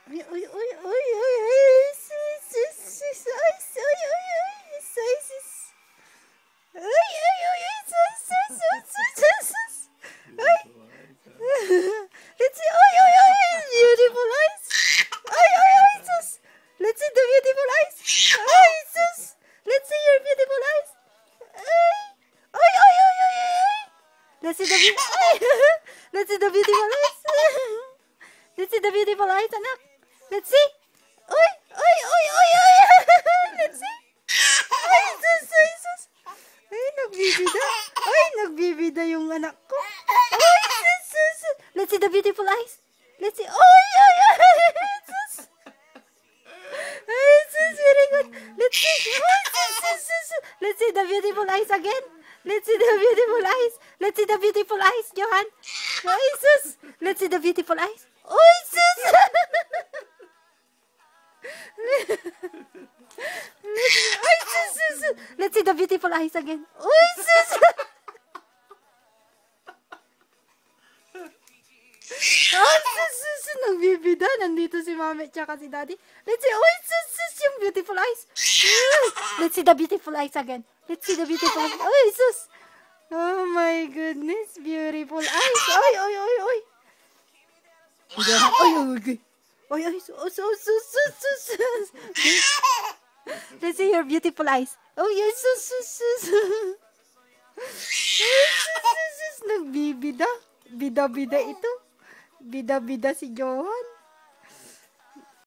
Uy, uy, uy, uy, uy, uy, sis, sis, sis, ay, uy, uy, uy, sis, sis. Uy, uy, uy, uy, sis, sis, sis, sis, sis, sis. Uy. Let's see, uy, uy, uy, beautiful eyes. Uy, uy, uy, sis. Let's see the beautiful eyes. Uy, sis. Let's see your beautiful eyes. Uy, uy, uy, uy, uy, uy. Let's see the let's see the beautiful eyes. Let's see the beautiful eyes, anak. Let's see. Uy, uy, uy, uy, uy. Let's see. Ay, sus, ay, sus. Ay, nagbibida. Ay, nagbibida yung anak ko. Ay, sus, sus, sus. Let's see the beautiful eyes. Let's see. Uy, uy, uy. Sus. Ay, sus, very good. Let's see. Ay, sus, sus, sus, sus. Let's see the beautiful eyes again. Let's see the beautiful eyes. Let's see the beautiful eyes, Johan. Ay, sus. Let's see the beautiful eyes. Uy, sus. Ay, sus, sus, sus. Let's see the beautiful eyes again. Uy, sus. Ay, sus, sus, sus. Nagbibida. Nandito si mami tsaka si daddy. Let's see. Uy, sus, sus. Yung beautiful eyes. Let's see the beautiful eyes again. Let's see the beautiful eyes. Uy, sus. Oh my goodness. Beautiful eyes. Oy, oy, oy, oy. Oy, oy, oy. Oy, oy, sus, sus, sus, sus, sus. Let's see your beautiful eyes. Oh, yes, sus, sus, sus. Sus, sus, sus. Nagbibida. Bida-bida ito. Bida-bida si Johan.